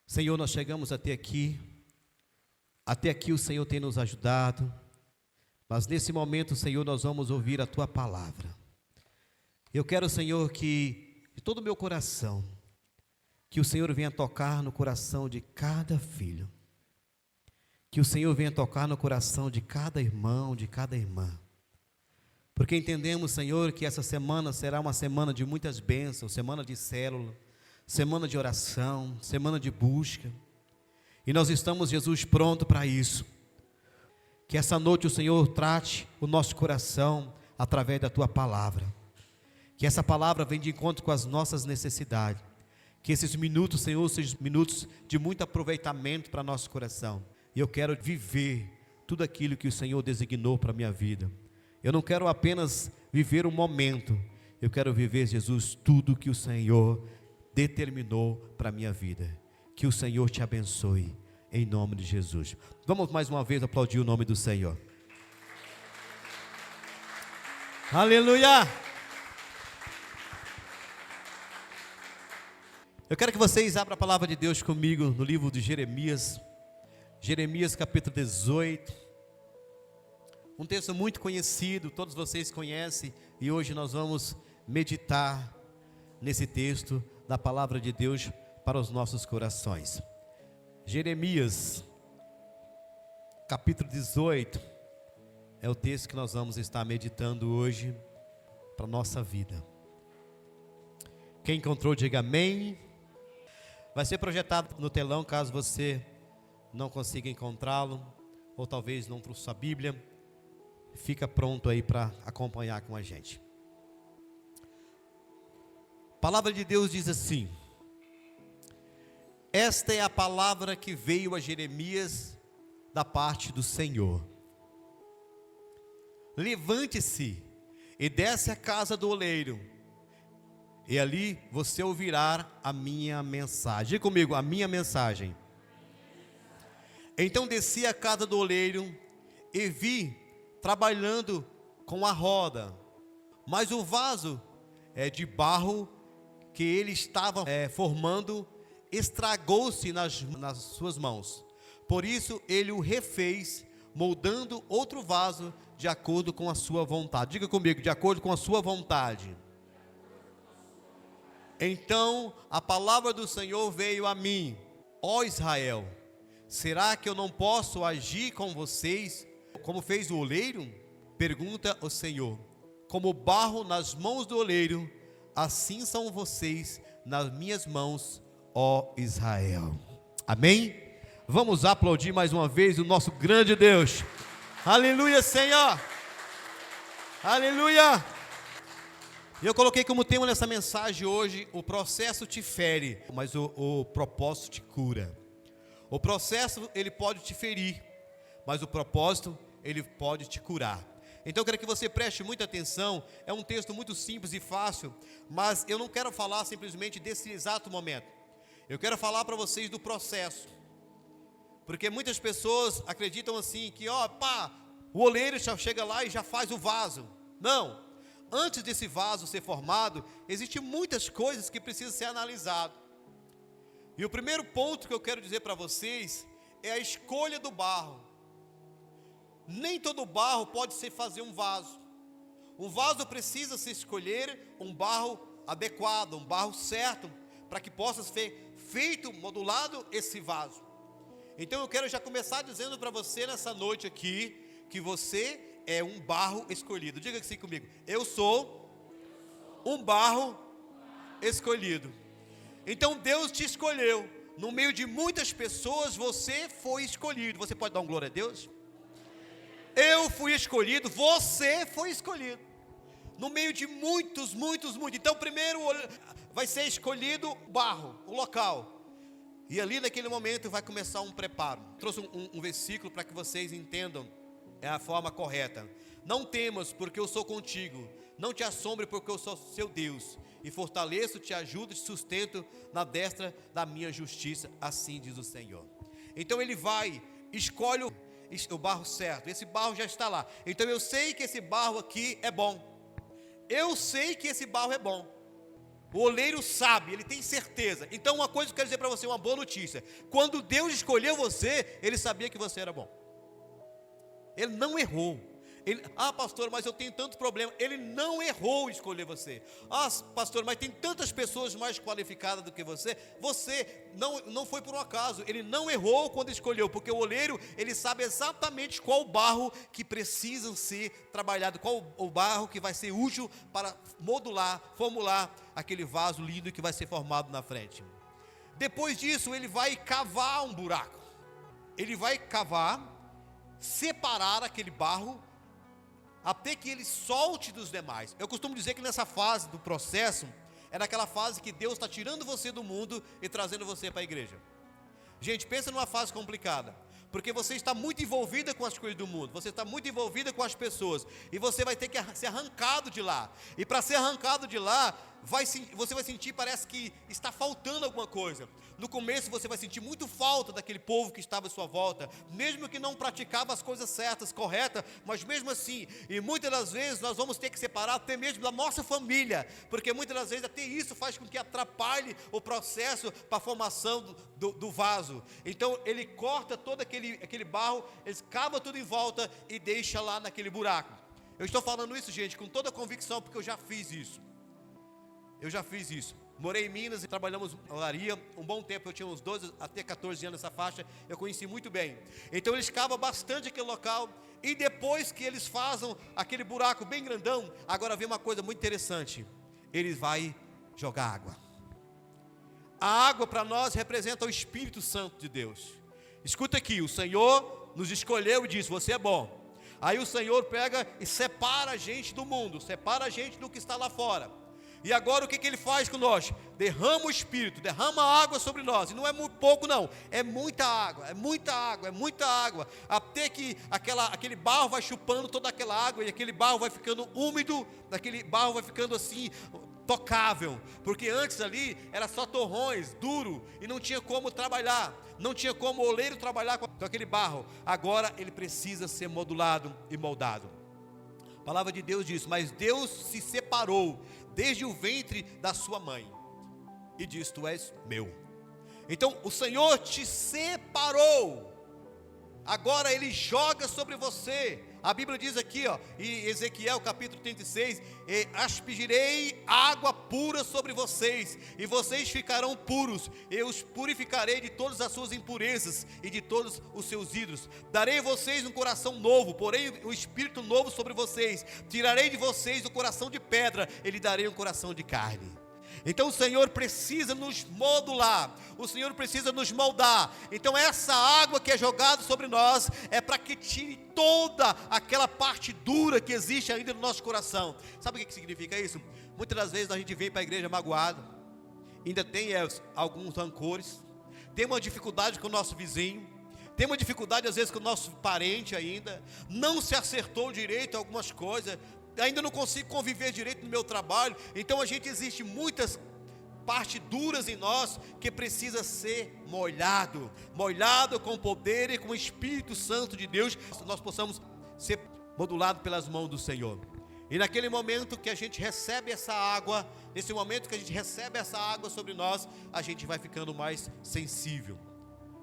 Senhor, nós chegamos até aqui o Senhor tem nos ajudado, mas nesse momento, Senhor, nós vamos ouvir a Tua palavra. Eu quero, Senhor, que de todo o meu coração, que o Senhor venha tocar no coração de cada filho, que o Senhor venha tocar no coração de cada irmão, de cada irmã, porque entendemos, Senhor, que essa semana será uma semana de muitas bênçãos, semana de célula, semana de oração, semana de busca, e nós estamos, Jesus, pronto para isso. Que essa noite o Senhor trate o nosso coração através da Tua palavra, que essa palavra venha de encontro com as nossas necessidades, que esses minutos, Senhor, sejam minutos de muito aproveitamento para nosso coração, e eu quero viver tudo aquilo que o Senhor designou para a minha vida. Eu não quero apenas viver um momento, eu quero viver, Jesus, tudo que o Senhor determinou para a minha vida. Que o Senhor te abençoe, em nome de Jesus. Vamos mais uma vez aplaudir o nome do Senhor. Aleluia! Eu quero que vocês abram a palavra de Deus comigo no livro de Jeremias, Jeremias capítulo 18, um texto muito conhecido, todos vocês conhecem, e hoje nós vamos meditar nesse texto da palavra de Deus para os nossos corações. Jeremias capítulo 18 é o texto que nós vamos estar meditando hoje para a nossa vida. Quem encontrou, diga amém. Vai ser projetado no telão, caso você não consiga encontrá-lo, ou talvez não trouxe a Bíblia, fica pronto aí para acompanhar com a gente. A palavra de Deus diz assim: esta é a palavra que veio a Jeremias da parte do Senhor. Levante-se e desce à casa do oleiro, e ali você ouvirá a minha mensagem. Diga comigo, a minha mensagem. Então desci à casa do oleiro e vi trabalhando com a roda, mas o vaso de barro que ele estava formando estragou-se nas suas mãos. Por isso ele o refez, moldando outro vaso de acordo com a sua vontade. Diga comigo, de acordo com a sua vontade. Então a palavra do Senhor veio a mim: ó Israel, será que eu não posso agir com vocês como fez o oleiro? Pergunta o Senhor. Como barro nas mãos do oleiro, assim são vocês nas minhas mãos, ó Israel. Amém? Vamos aplaudir mais uma vez o nosso grande Deus. Aleluia, Senhor. Aleluia. Eu coloquei como tema nessa mensagem hoje: o processo te fere, mas o propósito te cura. O processo, ele pode te ferir, mas o propósito, ele pode te curar. Então eu quero que você preste muita atenção. É um texto muito simples e fácil, mas eu não quero falar simplesmente desse exato momento. Eu quero falar para vocês do processo, porque muitas pessoas acreditam assim, que o oleiro já chega lá e já faz o vaso. Não, antes desse vaso ser formado, existem muitas coisas que precisam ser analisadas. E o primeiro ponto que eu quero dizer para vocês é a escolha do barro. Nem todo barro pode se fazer um vaso. Um vaso precisa se escolher um barro adequado, um barro certo, para que possa ser feito, modulado esse vaso. Então eu quero já começar dizendo para você nessa noite aqui, que você é um barro escolhido. Diga assim comigo: eu sou um barro escolhido. Então Deus te escolheu. No meio de muitas pessoas, você foi escolhido. Você pode dar um glória a Deus? Eu fui escolhido, você foi escolhido. No meio de muitos. Então primeiro vai ser escolhido o barro, o local. E ali naquele momento vai começar um preparo. Trouxe um versículo para que vocês entendam a forma correta. Não temas, porque eu sou contigo. Não te assombre, porque eu sou seu Deus. E fortaleço, te ajudo e te sustento na destra da minha justiça. Assim diz o Senhor. Então ele vai, escolhe o barro certo. Esse barro já está lá. Então eu sei que esse barro aqui é bom. Eu sei que esse barro é bom. O oleiro sabe, ele tem certeza. Então uma coisa que eu quero dizer para você, uma boa notícia. Quando Deus escolheu você, Ele sabia que você era bom. Ele não errou. Pastor, mas eu tenho tanto problema. Ele não errou em escolher você. Pastor, mas tem tantas pessoas mais qualificadas do que você. Você não foi por um acaso. Ele não errou quando escolheu, porque o oleiro, ele sabe exatamente qual o barro que precisa ser trabalhado, qual o barro que vai ser útil para formular aquele vaso lindo que vai ser formado na frente. Depois disso, ele vai cavar um buraco. Ele vai cavar, separar aquele barro, até que ele solte dos demais. Eu costumo dizer que nessa fase do processo, é naquela fase que Deus está tirando você do mundo e trazendo você para a igreja. Gente, pensa numa fase complicada, porque você está muito envolvida com as coisas do mundo, você está muito envolvida com as pessoas, e você vai ter que ser arrancado de lá, e para ser arrancado de lá, você vai sentir, parece que está faltando alguma coisa. No começo você vai sentir muito falta daquele povo que estava à sua volta, mesmo que não praticava as coisas certas, corretas, mas mesmo assim, e muitas das vezes nós vamos ter que separar até mesmo da nossa família, porque muitas das vezes até isso faz com que atrapalhe o processo para a formação do vaso. Então ele corta todo aquele barro, ele cava tudo em volta e deixa lá naquele buraco. Eu estou falando isso, gente, com toda a convicção, porque eu já fiz isso. Morei em Minas e trabalhamos na olaria um bom tempo. Eu tinha uns 12 até 14 anos nessa faixa. Eu conheci muito bem. Então eles cavam bastante aquele local. E depois que eles fazem aquele buraco bem grandão, agora vem uma coisa muito interessante. Eles vão jogar água. A água para nós representa o Espírito Santo de Deus. Escuta aqui, o Senhor nos escolheu e disse: você é bom. Aí o Senhor pega e separa a gente do mundo, separa a gente do que está lá fora. E agora o que Ele faz com nós? Derrama o Espírito, derrama água sobre nós. E não é muito pouco não, é muita água, é muita água, é muita água. Até que aquele barro vai chupando toda aquela água, e aquele barro vai ficando úmido, aquele barro vai ficando assim, tocável. Porque antes ali era só torrões, duro, e não tinha como trabalhar. Não tinha como o oleiro trabalhar com aquele barro. Agora ele precisa ser modulado e moldado. A palavra de Deus diz: mas Deus se separou desde o ventre da sua mãe e diz: tu és meu. Então o Senhor te separou. Agora Ele joga sobre você. A Bíblia diz aqui, em Ezequiel capítulo 36, aspergirei água pura sobre vocês, e vocês ficarão puros. Eu os purificarei de todas as suas impurezas e de todos os seus ídolos. Darei a vocês um coração novo, porém um espírito novo sobre vocês. Tirarei de vocês o coração de pedra e lhe darei um coração de carne. Então o Senhor precisa nos modular, o Senhor precisa nos moldar. Então essa água que é jogada sobre nós é para que tire toda aquela parte dura que existe ainda no nosso coração. Sabe o que significa isso? Muitas das vezes a gente vem para a igreja magoado, ainda tem alguns rancores, tem uma dificuldade com o nosso vizinho, tem uma dificuldade às vezes com o nosso parente ainda, não se acertou direito algumas coisas, ainda não consigo conviver direito no meu trabalho. Então existe muitas partes duras em nós que precisa ser molhado com o poder e com o Espírito Santo de Deus, nós possamos ser modulados pelas mãos do Senhor. E naquele momento que a gente recebe essa água, nesse momento que a gente recebe essa água sobre nós, a gente vai ficando mais sensível.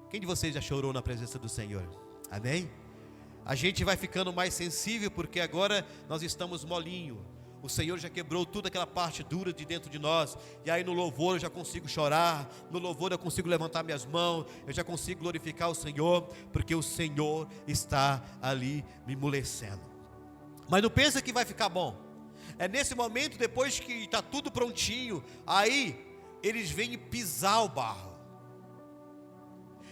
Quem de vocês já chorou na presença do Senhor? Amém? A gente vai ficando mais sensível, porque agora nós estamos molinho. O Senhor já quebrou toda aquela parte dura de dentro de nós. E aí no louvor eu já consigo chorar, no louvor eu consigo levantar minhas mãos, eu já consigo glorificar o Senhor, porque o Senhor está ali me amolecendo. Mas não pensa que vai ficar bom. É nesse momento, depois que está tudo prontinho, aí eles vêm pisar o barro.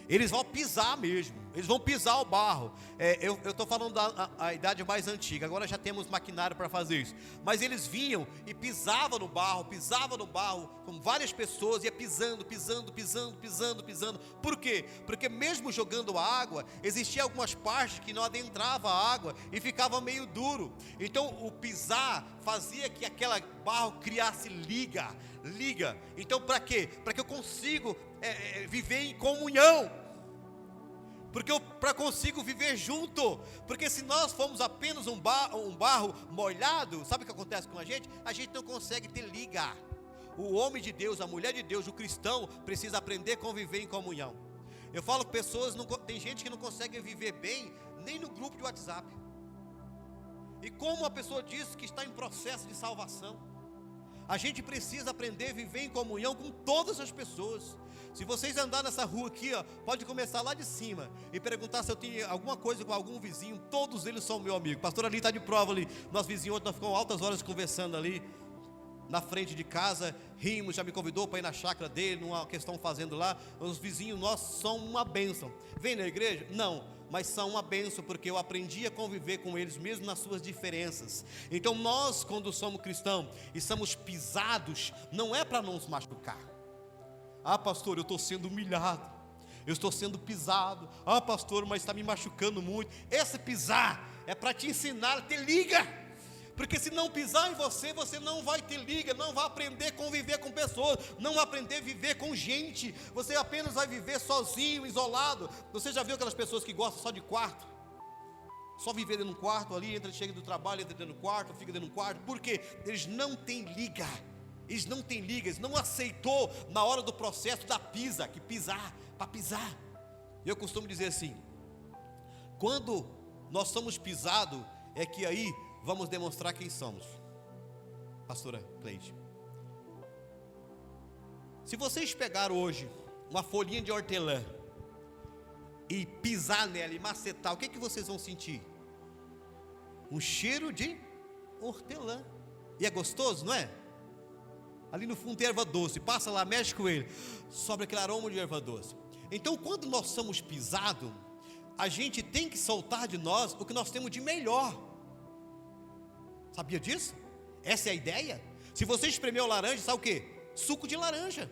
Eles vão pisar mesmo, eles vão pisar o barro. Eu estou falando da idade mais antiga, agora já temos maquinário para fazer isso. Mas eles vinham e pisavam no barro, com várias pessoas, ia pisando. Por quê? Porque mesmo jogando a água, existiam algumas partes que não adentrava a água e ficava meio duro. Então o pisar fazia que aquela barro criasse liga. Então para quê? Para que eu consiga viver em comunhão. Porque eu consigo viver junto. Porque se nós formos apenas um barro molhado, sabe o que acontece com a gente? A gente não consegue ter liga. O homem de Deus, a mulher de Deus, o cristão precisa aprender a conviver em comunhão. Eu falo que pessoas, tem gente que não consegue viver bem nem no grupo de WhatsApp. E como a pessoa diz que está em processo de salvação, a gente precisa aprender a viver em comunhão com todas as pessoas. Se vocês andarem nessa rua aqui, ó, pode começar lá de cima e perguntar se eu tenho alguma coisa com algum vizinho. Todos eles são meu amigo. Pastor ali está de prova ali. Nosso vizinho ontem, nós ficamos altas horas conversando ali na frente de casa, rimos, já me convidou para ir na chácara dele, numa questão fazendo lá. Os vizinhos nossos são uma bênção. Vem na igreja? Não, mas são uma bênção, porque eu aprendi a conviver com eles, mesmo nas suas diferenças. Então nós, quando somos cristãos e somos pisados, não é para não nos machucar. Ah, pastor, eu estou sendo humilhado, eu estou sendo pisado. Ah, pastor, mas está me machucando muito. Esse pisar é para te ensinar a ter liga. Porque se não pisar em você, você não vai ter liga, não vai aprender a conviver com pessoas, não vai aprender a viver com gente. Você apenas vai viver sozinho, isolado. Você já viu aquelas pessoas que gostam só de quarto? Só viver dentro de um quarto ali, chega do trabalho, entra dentro do quarto, fica dentro de um quarto. Por quê? Eles não têm liga. Eles não têm liga, eles não aceitou na hora do processo da pisa, que pisar, para pisar. Eu costumo dizer assim, quando nós somos pisados, é que aí vamos demonstrar quem somos. Pastora Cleide, se vocês pegaram hoje uma folhinha de hortelã e pisar nela e macetar, o que vocês vão sentir? Um cheiro de hortelã. E é gostoso, não é? Ali no fundo tem erva doce, passa lá, mexe com ele, sobra aquele aroma de erva doce. Então quando nós somos pisados, a gente tem que soltar de nós o que nós temos de melhor. Sabia disso? Essa é a ideia. Se você espremeu laranja, sabe o que? Suco de laranja.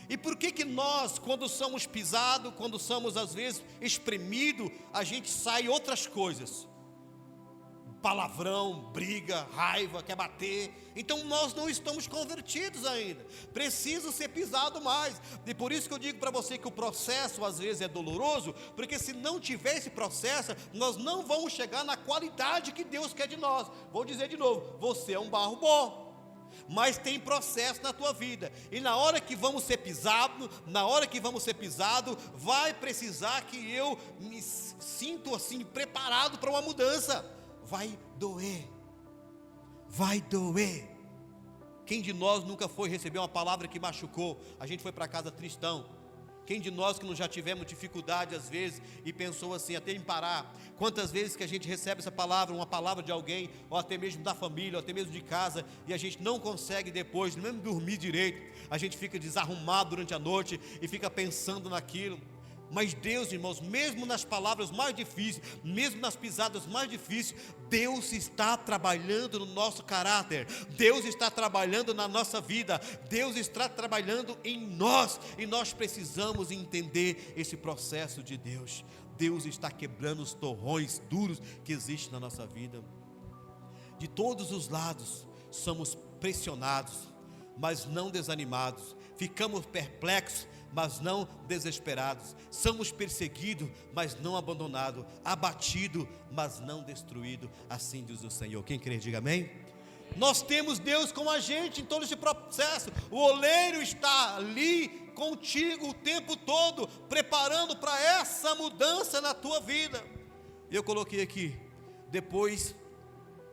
E por que nós, quando somos pisados, quando somos às vezes espremidos, a gente sai outras coisas? Palavrão, briga, raiva, quer bater. Então nós não estamos convertidos ainda. Preciso ser pisado mais. E por isso que eu digo para você que o processo às vezes é doloroso, porque se não tiver esse processo, nós não vamos chegar na qualidade que Deus quer de nós. Vou dizer de novo, você é um barro bom, mas tem processo na tua vida. E na hora que vamos ser pisados, vai precisar que eu me sinto assim preparado para uma mudança. Vai doer. Quem de nós nunca foi receber uma palavra que machucou? A gente foi para casa tristão. Quem de nós que não já tivemos dificuldade às vezes e pensou assim, até em parar? Quantas vezes que a gente recebe essa palavra, uma palavra de alguém, ou até mesmo da família, ou até mesmo de casa, e a gente não consegue depois, nem dormir direito, a gente fica desarrumado durante a noite e fica pensando naquilo. Mas Deus, irmãos, mesmo nas palavras mais difíceis, mesmo nas pisadas mais difíceis, Deus está trabalhando no nosso caráter, Deus está trabalhando na nossa vida, Deus está trabalhando em nós, e nós precisamos entender esse processo de Deus. Deus está quebrando os torrões duros que existem na nossa vida. De todos os lados, somos pressionados, mas não desanimados, ficamos perplexos, mas não desesperados, somos perseguidos, mas não abandonados, abatidos, mas não destruídos, assim diz o Senhor. Quem crê, diga amém. Nós temos Deus com a gente em todo esse processo. O oleiro está ali contigo o tempo todo, preparando para essa mudança na tua vida. Eu coloquei aqui, depois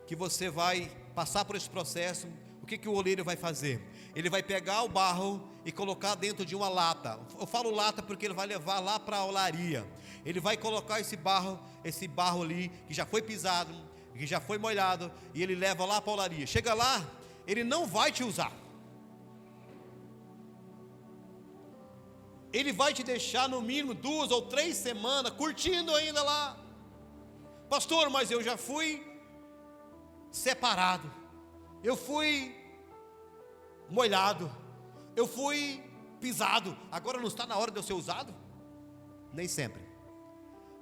que você vai passar por esse processo, o que o oleiro vai fazer? Ele vai pegar o barro e colocar dentro de uma lata. Eu falo lata porque ele vai levar lá para a olaria. Ele vai colocar esse barro ali, que já foi pisado, que já foi molhado, e ele leva lá para a olaria. Chega lá, ele não vai te usar. Ele vai te deixar no mínimo 2 ou 3 semanas curtindo ainda lá. Pastor, mas eu já fui separado, eu fui molhado, eu fui pisado, agora não está na hora de eu ser usado? Nem sempre.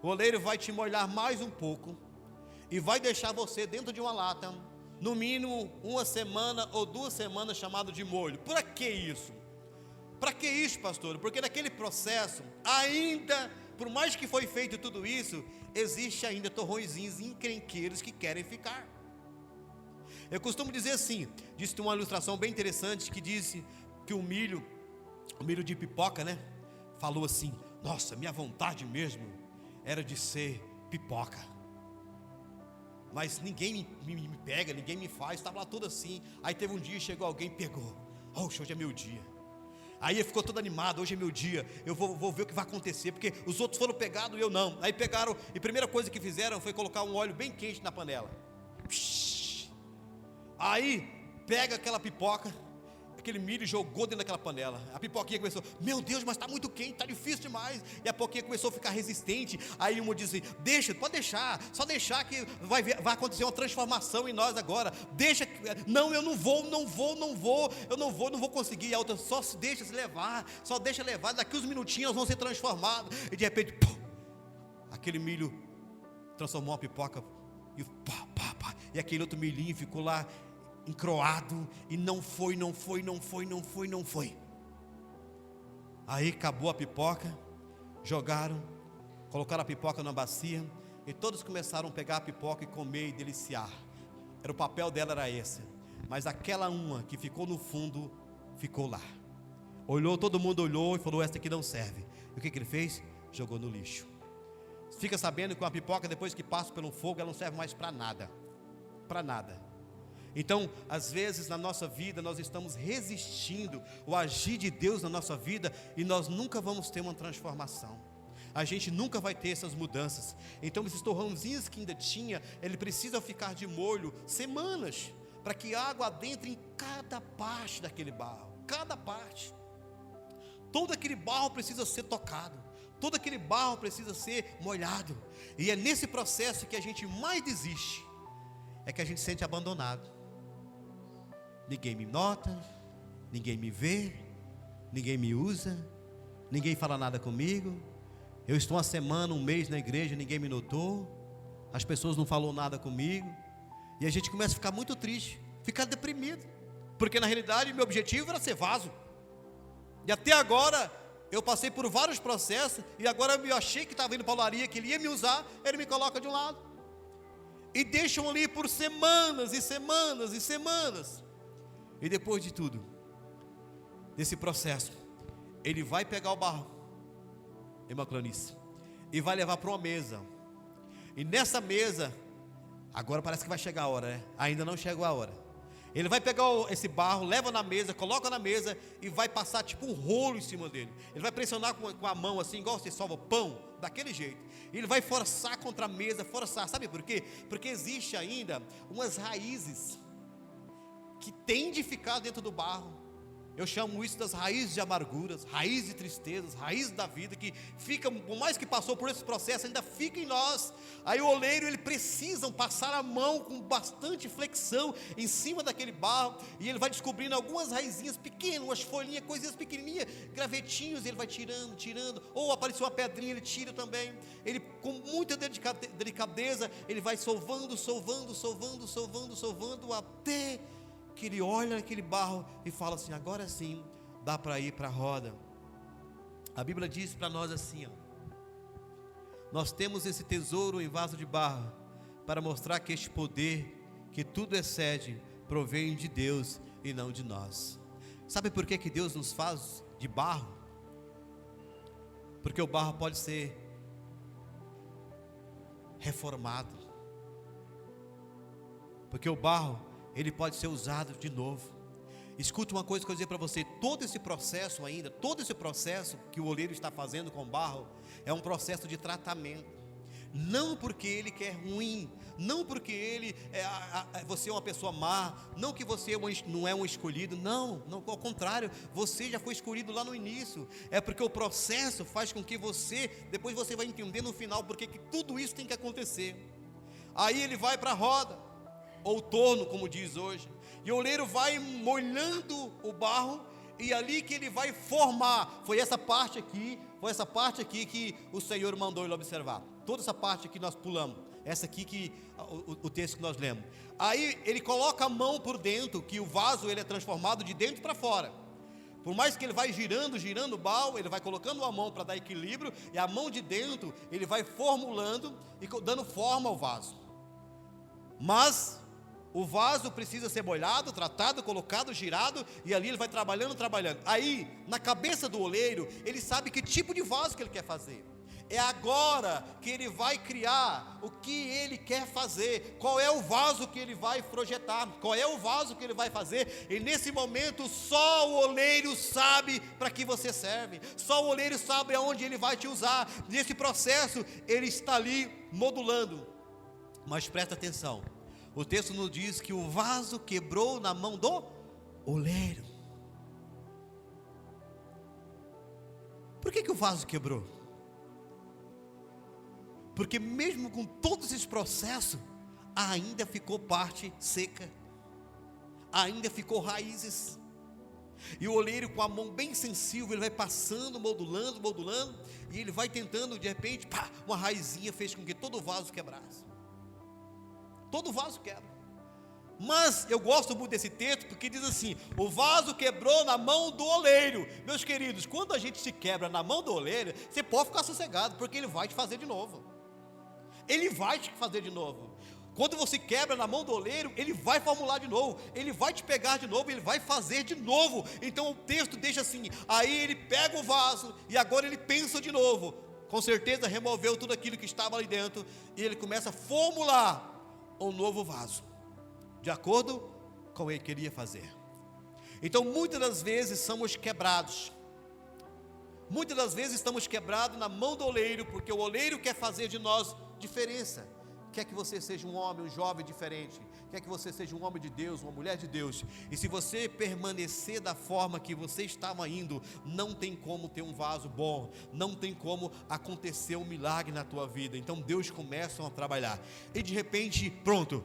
O oleiro vai te molhar mais um pouco e vai deixar você dentro de uma lata, no mínimo 1 semana ou 2 semanas, chamado de molho. Para que isso? Para que isso, pastor? Porque naquele processo, ainda, por mais que foi feito tudo isso, existe ainda torrõezinhos encrenqueiros que querem ficar. Eu costumo dizer assim, disse uma ilustração bem interessante que disse que o milho de pipoca, né? Falou assim: nossa, minha vontade mesmo era de ser pipoca, mas ninguém me pega, ninguém me faz, estava lá tudo assim. Aí teve um dia, chegou alguém, pegou. Hoje é meu dia. Aí ele ficou todo animado, hoje é meu dia, eu vou ver o que vai acontecer, porque os outros foram pegados e eu não. Aí pegaram, e a primeira coisa que fizeram foi colocar um óleo bem quente na panela. Aí pega aquela pipoca, aquele milho, jogou dentro daquela panela. A pipoquinha começou: meu Deus, mas está muito quente, está difícil demais. E a pipoquinha começou a ficar resistente. Aí uma disse: deixa, pode deixar, só deixar que vai acontecer uma transformação em nós agora. Deixa, não, eu não vou conseguir. E a outra: só se deixa se levar, só deixa levar, daqui uns minutinhos nós vamos ser transformados. E de repente, pum, aquele milho transformou uma pipoca, e e aquele outro milhinho ficou lá encroado, e não foi. Aí acabou a pipoca, jogaram, colocaram a pipoca na bacia, e todos começaram a pegar a pipoca e comer e deliciar. O papel dela era esse, mas aquela uma que ficou no fundo, ficou lá. Todo mundo olhou e falou: essa aqui não serve. E o que ele fez? Jogou no lixo. Fica sabendo que uma pipoca, depois que passa pelo fogo, ela não serve mais para nada. Então, às vezes na nossa vida nós estamos resistindo o agir de Deus na nossa vida, e nós nunca vamos ter uma transformação. A gente nunca vai ter essas mudanças. Então esses torrãozinhos que ainda tinha, ele precisa ficar de molho semanas, para que a água adentre em cada parte daquele barro. Cada parte. Todo aquele barro precisa ser tocado, todo aquele barro precisa ser molhado. E é nesse processo que a gente mais desiste, é que a gente se sente abandonado. Ninguém me nota, ninguém me vê, ninguém me usa, ninguém fala nada comigo. Eu estou uma semana, um mês na igreja, ninguém me notou, as pessoas não falaram nada comigo. E a gente começa a ficar muito triste, ficar deprimido, porque na realidade meu objetivo era ser vaso. E até agora eu passei por vários processos, e agora eu achei que estava indo para a olaria, que ele ia me usar, ele me coloca de um lado, e deixam ali por semanas e semanas e semanas. E depois de tudo, desse processo, ele vai pegar o barro, irmã Clarice, e vai levar para uma mesa. E nessa mesa, agora parece que vai chegar a hora, né? Ainda não chegou a hora. Ele vai pegar esse barro, leva na mesa, coloca na mesa, e vai passar tipo um rolo em cima dele. Ele vai pressionar com a mão assim, igual você sova pão, daquele jeito. Ele vai forçar contra a mesa, forçar. Sabe por quê? Porque existe ainda umas raízes que tem de ficar dentro do barro. Eu chamo isso das raízes de amarguras, raízes de tristezas, raízes da vida, que fica, por mais que passou por esse processo, ainda fica em nós. Aí o oleiro, ele precisa passar a mão com bastante flexão em cima daquele barro, e ele vai descobrindo algumas raizinhas pequenas, umas folhinhas, coisinhas pequenininhas, gravetinhos, ele vai tirando, ou apareceu uma pedrinha, ele tira também. Ele, com muita delicadeza, ele vai solvando, até que ele olha aquele barro e fala assim: agora sim, dá para ir para a roda. A Bíblia diz para nós assim, ó: nós temos esse tesouro em vaso de barro, para mostrar que este poder, que tudo excede, provém de Deus e não de nós. Sabe por que Deus nos faz de barro? Porque o barro pode ser reformado, porque o barro, ele pode ser usado de novo. Escuta uma coisa que eu vou dizer para você: todo esse processo que o oleiro está fazendo com o barro, é um processo de tratamento. Não porque ele quer ruim, não porque você é uma pessoa má, não que você não é um escolhido, não, ao contrário, você já foi escolhido lá no início. É porque o processo faz com que depois você vai entender no final porque que tudo isso tem que acontecer. Aí ele vai para a roda, ou torno, como diz hoje, e o oleiro vai molhando o barro, e ali que ele vai formar. Foi essa parte aqui que o Senhor mandou ele observar. Toda essa parte aqui nós pulamos, essa aqui que o texto que nós lemos. Aí ele coloca a mão por dentro, que o vaso ele é transformado de dentro para fora. Por mais que ele vai girando o barro, ele vai colocando a mão para dar equilíbrio, e a mão de dentro ele vai formulando e dando forma ao vaso. Mas O vaso precisa ser molhado, tratado, colocado, girado, e ali ele vai trabalhando. Aí, na cabeça do oleiro, ele sabe que tipo de vaso que ele quer fazer. É agora que ele vai criar o que ele quer fazer, qual é o vaso que ele vai projetar, qual é o vaso que ele vai fazer. E nesse momento só o oleiro sabe para que você serve, só o oleiro sabe aonde ele vai te usar. Nesse processo ele está ali modulando. Mas presta atenção, o texto nos diz que o vaso quebrou na mão do oleiro. Por que o vaso quebrou? Porque mesmo com todos esses processos, ainda ficou parte seca, ainda ficou raízes. E o oleiro, com a mão bem sensível, ele vai passando, modulando, e ele vai tentando, de repente, pá, uma raizinha fez com que todo o vaso quebrasse. Todo vaso quebra. Mas eu gosto muito desse texto, porque diz assim: o vaso quebrou na mão do oleiro. Meus queridos, quando a gente se quebra na mão do oleiro, você pode ficar sossegado, porque ele vai te fazer de novo. Ele vai te fazer de novo. Quando você quebra na mão do oleiro, ele vai formular de novo, ele vai te pegar de novo, ele vai fazer de novo. Então o texto deixa assim: aí ele pega o vaso, e agora ele pensa de novo. Com certeza removeu tudo aquilo que estava ali dentro, e ele começa a formular um novo vaso, de acordo com o que ele queria fazer. Então muitas das vezes somos quebrados. Muitas das vezes estamos quebrados na mão do oleiro, porque o oleiro quer fazer de nós diferença. Quer que você seja um homem, um jovem diferente. Quer que você seja um homem de Deus, uma mulher de Deus. E se você permanecer da forma que você estava indo, não tem como ter um vaso bom, não tem como acontecer um milagre na tua vida. Então Deus começa a trabalhar. E de repente, pronto,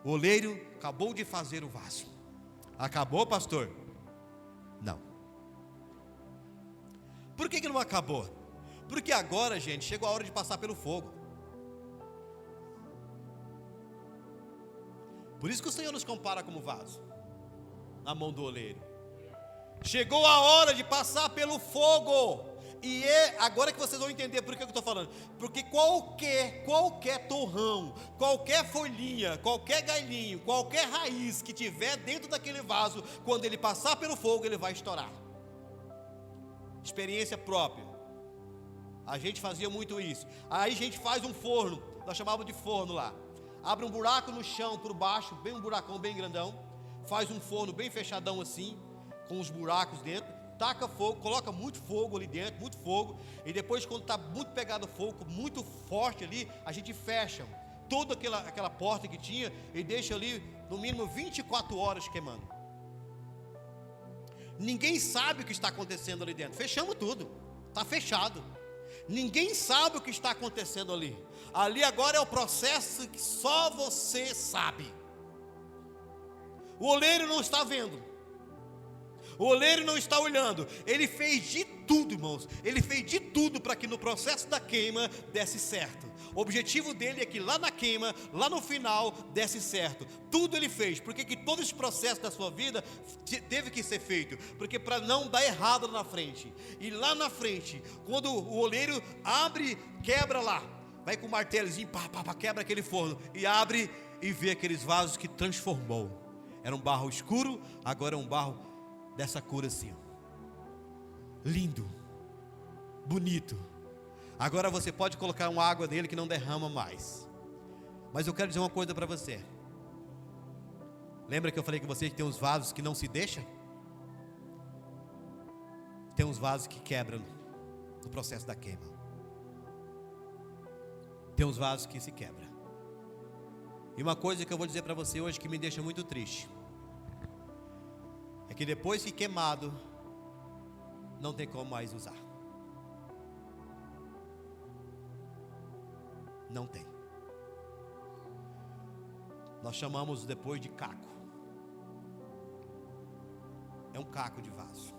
o oleiro acabou de fazer o vaso. Acabou, pastor? Não. Por que não acabou? Porque agora, gente, chegou a hora de passar pelo fogo. Por isso que o Senhor nos compara como vaso na mão do oleiro. Chegou a hora de passar pelo fogo. E é agora que vocês vão entender por que eu estou falando. Porque qualquer torrão, qualquer folhinha, qualquer galhinho, qualquer raiz que tiver dentro daquele vaso, quando ele passar pelo fogo, ele vai estourar. Experiência própria. A gente fazia muito isso. Aí a gente faz um forno, nós chamávamos de forno lá. Abre um buraco no chão por baixo, bem um buracão bem grandão. Faz um forno bem fechadão assim, com os buracos dentro. Taca fogo, coloca muito fogo ali dentro, muito fogo. E depois, quando está muito pegado o fogo, muito forte ali, a gente fecha toda aquela porta que tinha e deixa ali no mínimo 24 horas queimando. Ninguém sabe o que está acontecendo ali dentro. Fechamos tudo, está fechado. Ninguém sabe o que está acontecendo ali. Ali agora é o processo que só você sabe. O oleiro não está vendo. O oleiro não está olhando. Ele fez de tudo, irmãos. Ele fez de tudo para que no processo da queima desse certo. O objetivo dele é que lá na queima, lá no final, desse certo. Tudo ele fez. Porque que todo esse processo da sua vida teve que ser feito. Porque para não dar errado lá na frente. E lá na frente, quando o oleiro abre, quebra lá. Vai com o martelozinho, quebra aquele forno. E abre e vê aqueles vasos que transformou. Era um barro escuro, agora é um barro dessa cor assim, ó. Lindo, bonito. Agora você pode colocar uma água nele que não derrama mais. Mas eu quero dizer uma coisa para você. Lembra que eu falei com você que tem uns vasos que não se deixam? Tem uns vasos que quebram no processo da queima. Tem uns vasos que se quebram. E uma coisa que eu vou dizer para você hoje que me deixa muito triste é que depois que queimado, não tem como mais usar. Não tem. Nós chamamos depois de caco. É um caco de vaso.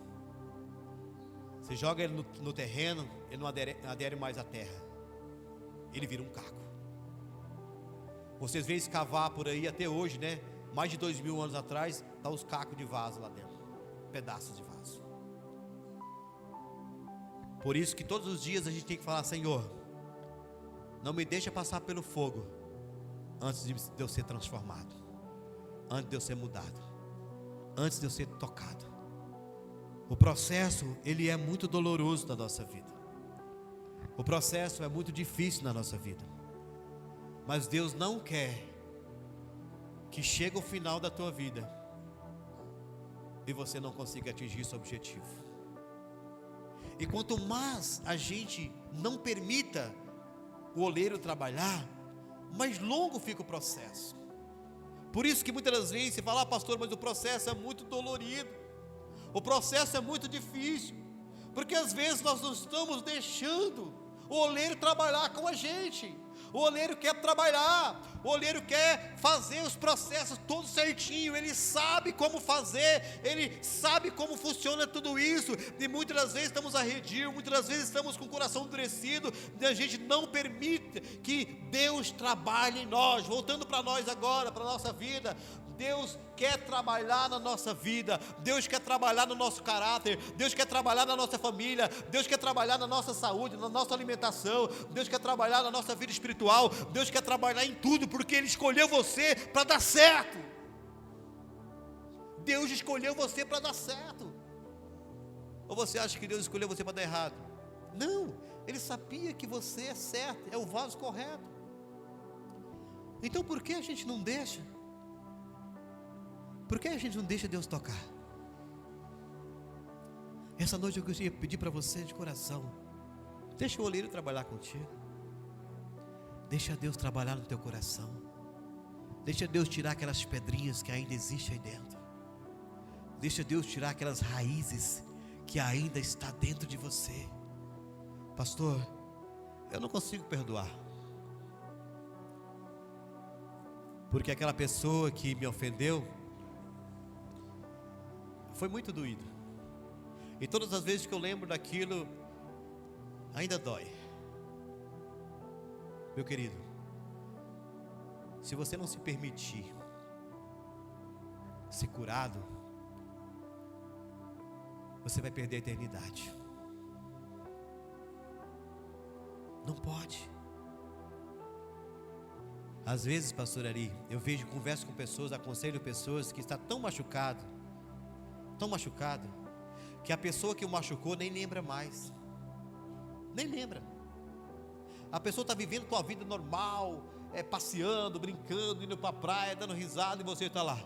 Você joga ele no terreno, ele não adere mais à terra. Ele vira um caco. Vocês veem escavar por aí até hoje, né? Mais de 2000 anos atrás, está os cacos de vaso lá dentro. Pedaços de vaso. Por isso que todos os dias a gente tem que falar: Senhor, não me deixa passar pelo fogo antes de eu ser transformado. antes de eu ser mudado, antes de eu ser tocado. O processo, ele é muito doloroso na nossa vida. O processo é muito difícil na nossa vida. Mas Deus não quer que chegue o final da tua vida e você não consiga atingir seu objetivo. E quanto mais a gente não permita o oleiro trabalhar, mais longo fica o processo. Por isso que muitas das vezes você fala: pastor, mas o processo é muito dolorido, o processo é muito difícil, porque às vezes nós não estamos deixando o oleiro trabalhar com a gente. O oleiro quer trabalhar, o oleiro quer fazer os processos todos certinho, ele sabe como fazer, ele sabe como funciona tudo isso, e muitas das vezes estamos arredios, muitas das vezes estamos com o coração endurecido, e a gente não permite que Deus trabalhe em nós. Voltando para nós agora, para a nossa vida, Deus quer trabalhar na nossa vida, Deus quer trabalhar no nosso caráter, Deus quer trabalhar na nossa família, Deus quer trabalhar na nossa saúde, na nossa alimentação, Deus quer trabalhar na nossa vida espiritual, Deus quer trabalhar em tudo, porque Ele escolheu você para dar certo. Deus escolheu você para dar certo. Ou você acha que Deus escolheu você para dar errado? Não, Ele sabia que você é certo, é o vaso correto. Então por que a gente não deixa? Por que a gente não deixa Deus tocar? Essa noite eu queria pedir para você de coração: deixa o oleiro trabalhar contigo. Deixa Deus trabalhar no teu coração. Deixa Deus tirar aquelas pedrinhas que ainda existem aí dentro. Deixa Deus tirar aquelas raízes que ainda está dentro de você. Pastor, eu não consigo perdoar, porque aquela pessoa que me ofendeu foi muito doído, e todas as vezes que eu lembro daquilo, ainda dói. Meu querido, se você não se permitir ser curado, você vai perder a eternidade. Não pode. Às vezes, pastor Ari, eu converso com pessoas, aconselho pessoas que estão tão machucado, que a pessoa que o machucou nem lembra mais. Nem lembra. A pessoa está vivendo tua vida normal, passeando, brincando, indo para a praia, dando risada, e você está lá.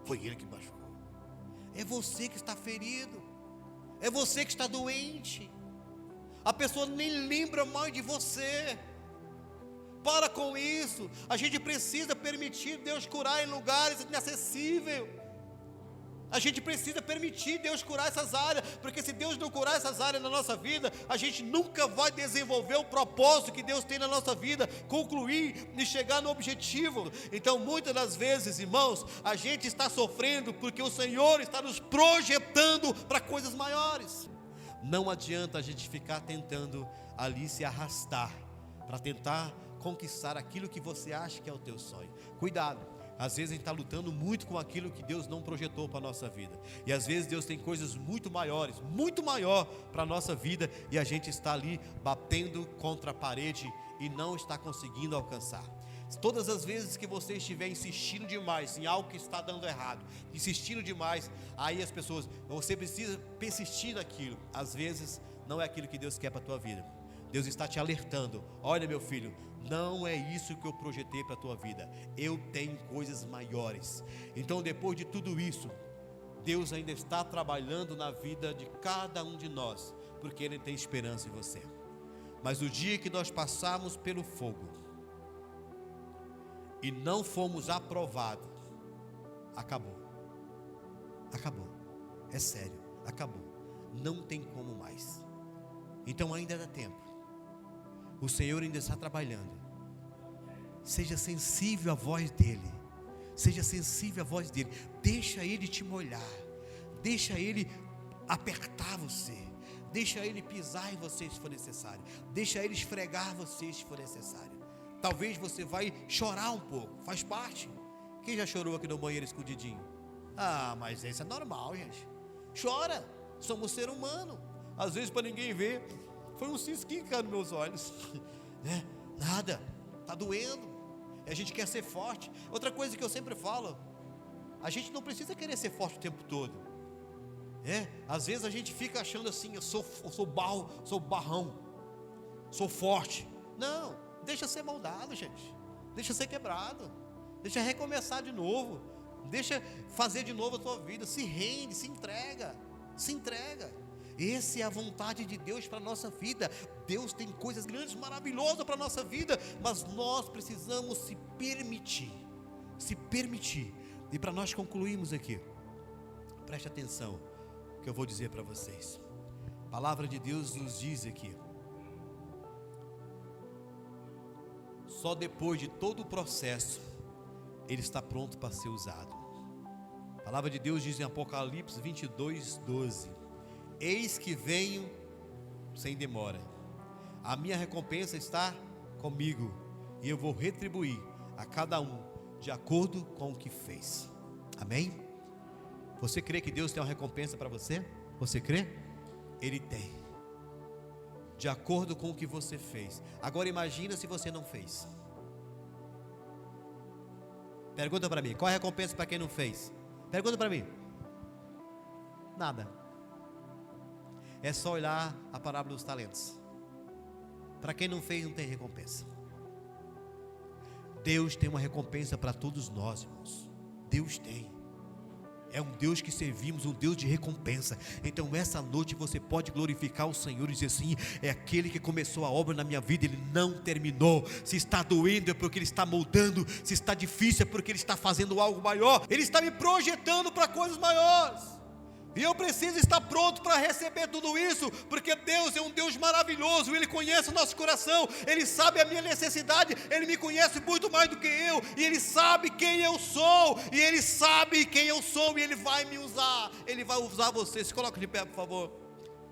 Foi ele que machucou. É você que está ferido. É você que está doente. A pessoa nem lembra mais de você. Para com isso. A gente precisa permitir Deus curar em lugares inacessíveis. A gente precisa permitir Deus curar essas áreas, porque se Deus não curar essas áreas na nossa vida, a gente nunca vai desenvolver o propósito que Deus tem na nossa vida, concluir e chegar no objetivo. Então muitas das vezes, irmãos, a gente está sofrendo porque o Senhor está nos projetando para coisas maiores. Não adianta a gente ficar tentando ali se arrastar para tentar conquistar aquilo que você acha que é o teu sonho. Cuidado. Às vezes a gente está lutando muito com aquilo que Deus não projetou para a nossa vida. E às vezes Deus tem coisas muito maiores, muito maior para a nossa vida, e a gente está ali batendo contra a parede e não está conseguindo alcançar. Todas as vezes que você estiver insistindo demais em algo que está dando errado, insistindo demais, aí as pessoas, você precisa persistir naquilo. Às vezes não é aquilo que Deus quer para a tua vida. Deus está te alertando: olha, meu filho, não é isso que eu projetei para a tua vida, eu tenho coisas maiores. Então depois de tudo isso, Deus ainda está trabalhando na vida de cada um de nós, porque Ele tem esperança em você. Mas o dia que nós passarmos pelo fogo e não fomos aprovados, acabou. Acabou, é sério, acabou, não tem como mais. Então ainda dá tempo. O Senhor ainda está trabalhando. Seja sensível à voz dEle. Seja sensível à voz dEle. Deixa Ele te molhar. Deixa Ele apertar você. Deixa Ele pisar em você se for necessário. Deixa Ele esfregar você se for necessário. Talvez você vai chorar um pouco. Faz parte. Quem já chorou aqui no banheiro escondidinho? Ah, mas isso é normal, gente. Chora. Somos ser humano. Às vezes para ninguém ver. Foi um cisquinho que caiu nos meus olhos, né? Nada, está doendo. A gente quer ser forte. Outra coisa que eu sempre falo, a gente não precisa querer ser forte o tempo todo. Às vezes a gente fica achando assim, eu sou barrão, sou forte. Não, deixa ser moldado, gente. Deixa ser quebrado. Deixa recomeçar de novo. Deixa fazer de novo a tua vida. Se rende, se entrega. Se entrega. Essa é a vontade de Deus para a nossa vida. Deus tem coisas grandes, maravilhosas para a nossa vida, mas nós precisamos se permitir. Se permitir. E para nós concluirmos aqui, preste atenção que eu vou dizer para vocês. A palavra de Deus nos diz aqui: só depois de todo o processo ele está pronto para ser usado. A palavra de Deus diz em Apocalipse 22:12: eis que venho sem demora, a minha recompensa está comigo, e eu vou retribuir a cada um de acordo com o que fez. Amém? Você crê que Deus tem uma recompensa para você? Você crê? Ele tem, de acordo com o que você fez. Agora imagina se você não fez. Pergunta para mim, qual é a recompensa para quem não fez? Pergunta para mim. Nada. É só olhar a parábola dos talentos. Para quem não fez, não tem recompensa. Deus tem uma recompensa para todos nós, irmãos. Deus tem. É um Deus que servimos, um Deus de recompensa. Então essa noite você pode glorificar o Senhor e dizer assim: é aquele que começou a obra na minha vida, Ele não terminou. Se está doendo é porque Ele está moldando. Se está difícil é porque Ele está fazendo algo maior. Ele está me projetando para coisas maiores. E eu preciso estar pronto para receber tudo isso, porque Deus é um Deus maravilhoso. Ele conhece o nosso coração, Ele sabe a minha necessidade, Ele me conhece muito mais do que eu, e Ele sabe quem eu sou, e Ele sabe quem eu sou, e Ele vai me usar. Ele vai usar você. Se coloca de pé, por favor.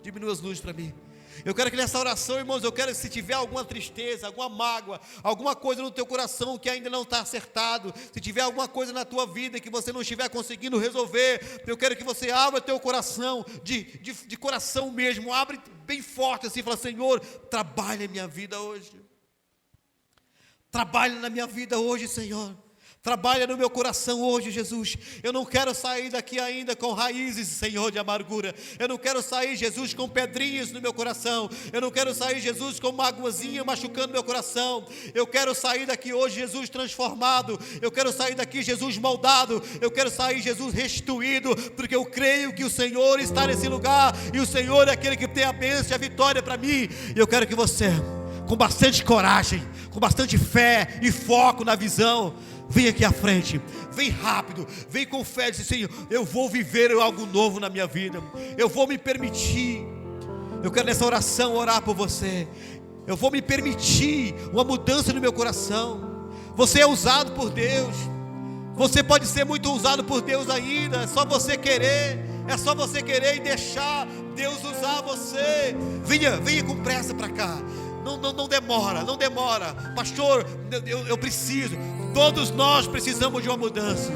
Diminua as luzes para mim. Eu quero que nessa oração, irmãos, eu quero que se tiver alguma tristeza, alguma mágoa, alguma coisa no teu coração que ainda não está acertado, se tiver alguma coisa na tua vida que você não estiver conseguindo resolver, eu quero que você abra teu coração, de coração mesmo, abre bem forte assim, fala: Senhor, trabalha na minha vida hoje. Trabalha na minha vida hoje, Senhor. Trabalha no meu coração hoje, Jesus. Eu não quero sair daqui ainda com raízes, Senhor, de amargura. Eu não quero sair, Jesus, com pedrinhas no meu coração. Eu não quero sair, Jesus, com magoazinha machucando meu coração. Eu quero sair daqui hoje, Jesus, transformado. Eu quero sair daqui, Jesus, moldado. Eu quero sair, Jesus, restituído, porque eu creio que o Senhor está nesse lugar, e o Senhor é aquele que tem a bênção e a vitória para mim. E eu quero que você, com bastante coragem, com bastante fé e foco na visão, vem aqui à frente, vem rápido, vem com fé, diz assim: eu vou viver algo novo na minha vida, eu vou me permitir. Eu quero nessa oração orar por você. Eu vou me permitir uma mudança no meu coração. Você é usado por Deus, você pode ser muito usado por Deus ainda. É só você querer, é só você querer e deixar Deus usar você. Venha com pressa para cá. Não demora, pastor, eu preciso. Todos nós precisamos de uma mudança.